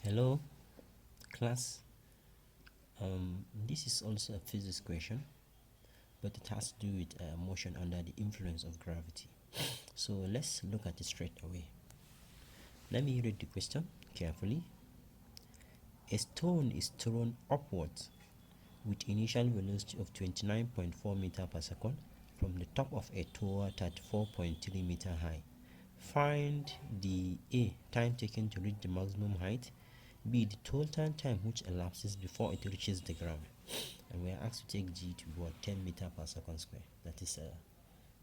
Hello, class. This is also a physics question, but it has to do with motion under the influence of gravity. So let's look at it straight away. Let me read the question carefully. A stone is thrown upwards with initial velocity of 29.4 meter per second from the top of a tower 34.3 meter high. Find the A, time taken to reach the maximum height, B, the total time which elapses before it reaches the ground. And we are asked to take G to be 10 meter per second square. That is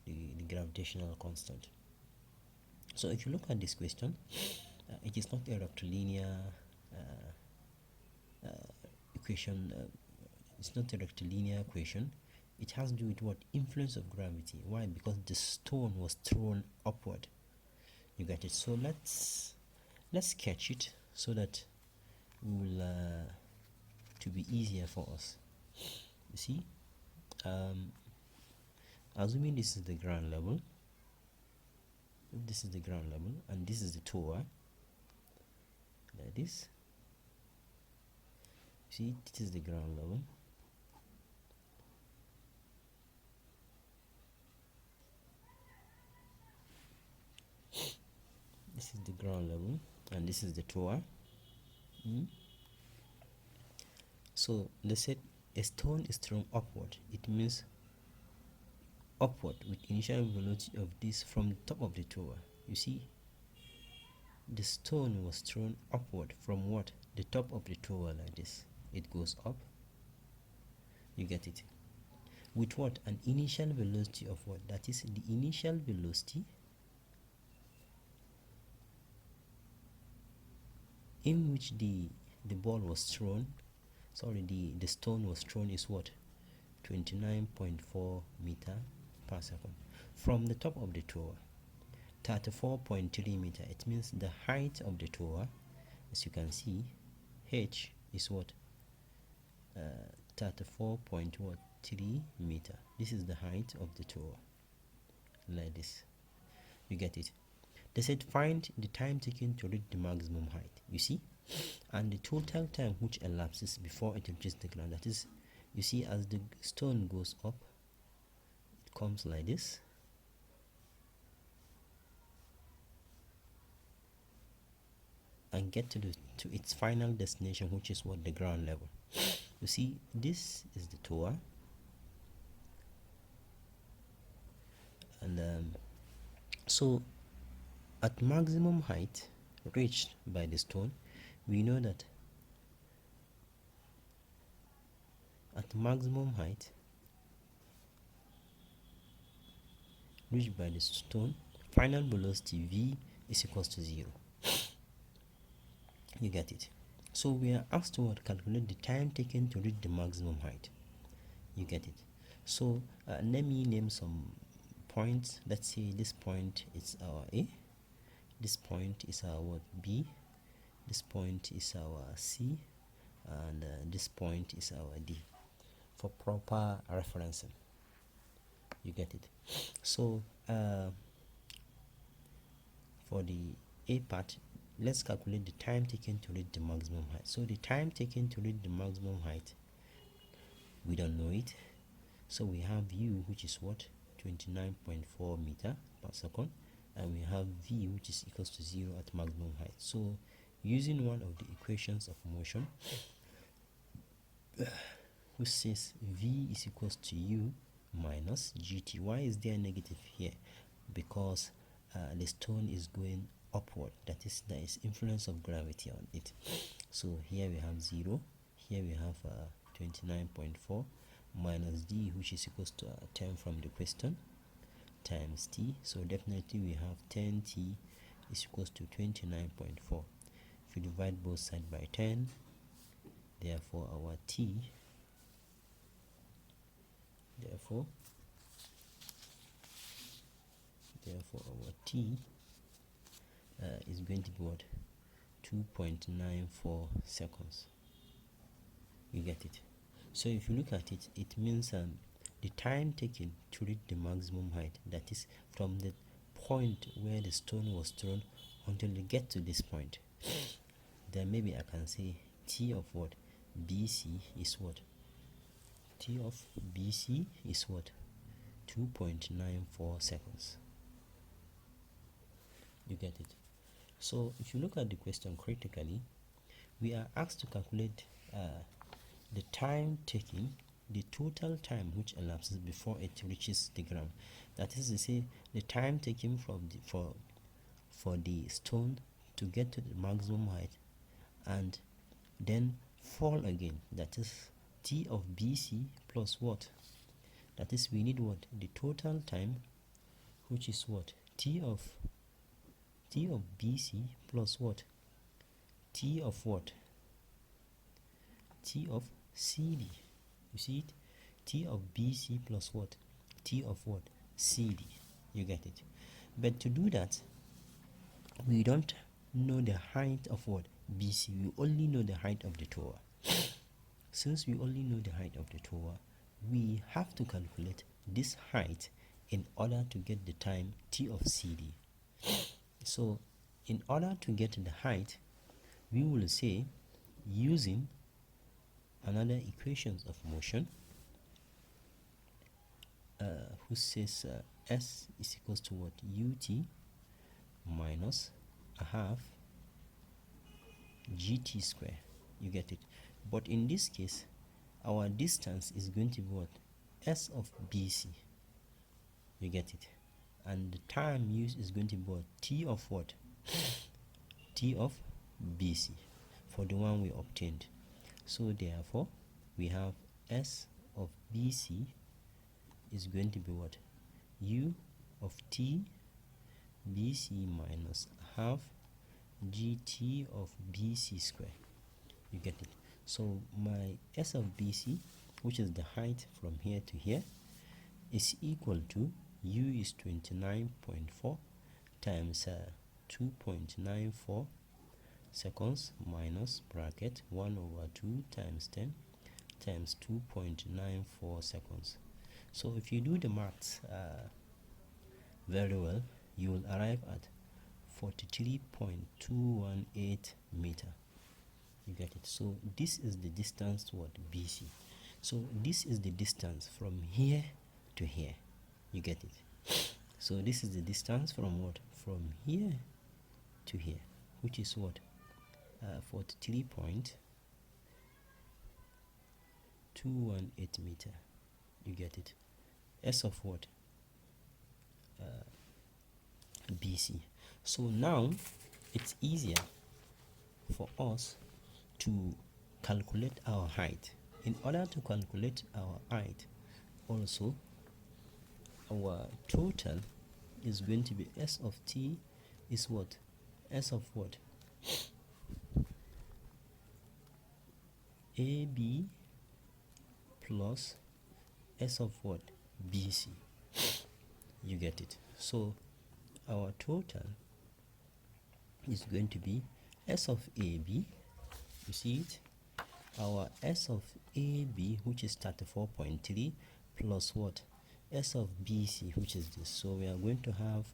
the gravitational constant. So if you look at this question, it is not a rectilinear equation. It's not a rectilinear equation. It has to do with what? Influence of gravity. Why? Because the stone was thrown upward. You get it? So let's sketch it so that we will to be easier for us. You see, assuming this is the ground level, this is the ground level, and this is the tower, like this. See, this is the ground level. This is the ground level, and this is the tower. So they said a stone is thrown upward. It means upward with initial velocity of this from the top of the tower. You see, the stone was thrown upward from what? The top of the tower, like this. It goes up. You get it? With what? An initial velocity of what? That is the initial velocity in which the ball was thrown, the stone was thrown is what? 29.4 meter per second from the top of the tower. 34.3 meter. It means the height of the tower, as you can see, h is what? 34.3 meter. This is the height of the tower, like this. You get it? They said find the time taken to reach the maximum height. You see, and the total time which elapses before it reaches the ground. That is, you see, as the stone goes up, it comes like this. And get to its final destination, which is what? The ground level. You see, this is the tower, and so at maximum height reached by the stone, we know that at maximum height reached by the stone, final velocity v is equals to 0. You get it? So we are asked to calculate the time taken to reach the maximum height. You get it? So let me name some points. Let's say this point is our A, this point is our what? B, this point is our C, and this point is our D, for proper referencing. You get it? So for the A part, let's calculate the time taken to reach the maximum height. So the time taken to reach the maximum height, we don't know it. So we have u, which is what? 29.4 meter per second, and we have v, which is equals to 0 at maximum height. So using one of the equations of motion, which says v is equals to u minus gt. Why is there a negative here? Because the stone is going upward. That is, there is influence of gravity on it. So here we have 0, here we have 29.4 minus d, which is equals to 10 from the question, times t. So definitely we have 10t is equals to 29.4. If you divide both sides by 10, therefore our t, therefore our t is going to be what? 2.94 seconds. You get it? So if you look at it, it means the time taken to reach the maximum height, that is from the point where the stone was thrown until you get to this point, then maybe I can say t of what BC is what? T of BC is what? 2.94 seconds. You get it? So if you look at the question critically, we are asked to calculate the time taking, the total time which elapses before it reaches the ground. That is to say, the time taken from for the stone to get to the maximum height and then fall again. That is t of BC plus what? That is, we need what? The total time, which is what? T of BC plus what? T of what? T of CD. You see it? T of BC plus what? T of what? CD. You get it? But to do that, we don't know the height of what? BC. We only know the height of the tower. Since we only know the height of the tower, we have to calculate this height in order to get the time T of CD. So in order to get the height, we will say, using another equations of motion, who says S is equals to what? UT minus a half GT square. You get it? But in this case, our distance is going to be what? S of BC. You get it? And the time used is going to be what? T of what? T of BC for the one we obtained. So therefore, we have S of BC is going to be what? U of T BC minus half GT of BC square. You get it? So my S of BC, which is the height from here to here, is equal to U is 29.4 times 2.94 seconds minus bracket 1 over 2 times 10 times 2.94 seconds. So if you do the maths very well, you will arrive at 43.218 meter. You get it? So this is the distance to what? BC. So this is the distance from here to here. You get it? So this is the distance from what? From here to here, which is what? 43.218 meter. You get it? S of what? BC. So now it's easier for us to calculate our height. In order to calculate our height, also our total is going to be S of T is what? S of what? AB plus S of what? BC. You get it? So our total is going to be S of AB. You see it? Our S of AB, which is 34.3, plus what? S of BC, which is this. So we are going to have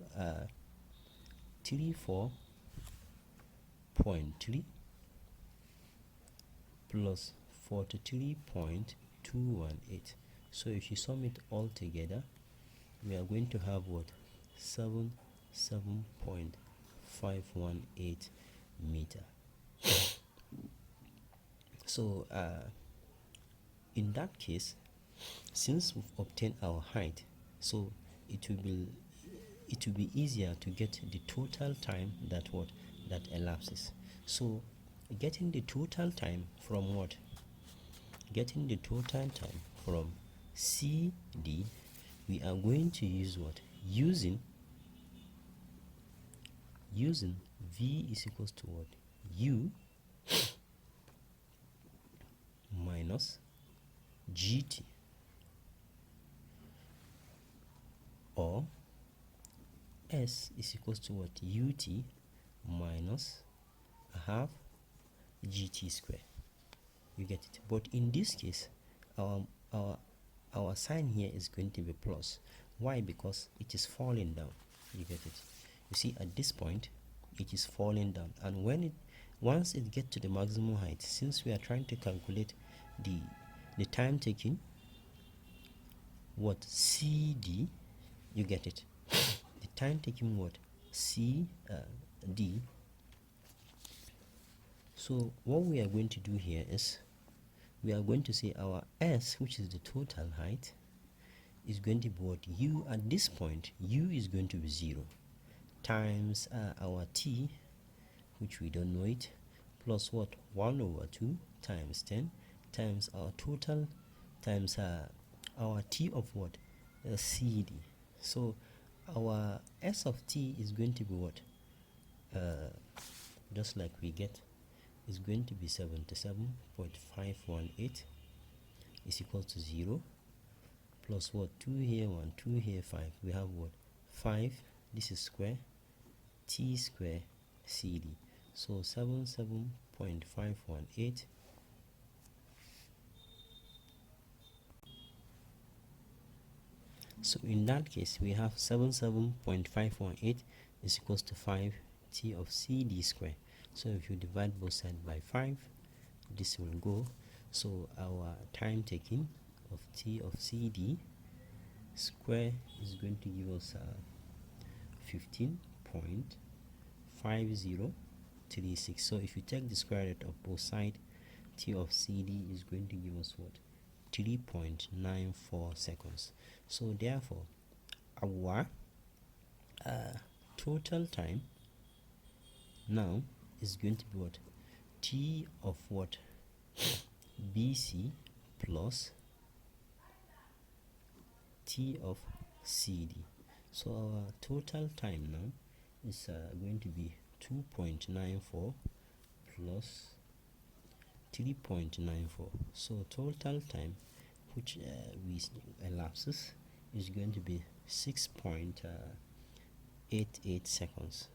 34.3 plus 43.218. So if you sum it all together, we are going to have what? 77.518 meter. So in that case, since we've obtained our height, so it will be easier to get the total time that elapses. So getting the total time from what? Getting the total time from CD, we are going to use what? Using V is equals to what? U minus GT, or S is equals to what? UT minus a half GT square. You get it? But in this case, our sign here is going to be plus. Why? Because it is falling down. You get it? You see, at this point it is falling down, and Once it gets to the maximum height, since we are trying to calculate the time taken, what CD, you get it, the time taken what CD. So what we are going to do here is we are going to say our S, which is the total height, is going to be what U at this point. U is going to be 0 times our T, which we don't know it, plus what 1/2 times 10 times our total times our T of what CD. So our S of T is going to be what just like we get, is going to be 77.518 is equal to 0 plus what 2 here 1 2 here 5. We have what 5, this is square, T square CD. So 77.518 so in that case we have 77.518 is equals to 5 T of CD square. So if you divide both sides by 5, this will go. So our time taken of T of CD square is going to give us 15.5036. So if you take the square root of both sides, T of CD is going to give us what 3.94 seconds. So therefore our total time now is going to be what T of what BC plus T of CD. So our total time now is going to be 2.94 plus 3.94. So total time which we elapses is going to be 6.88 seconds.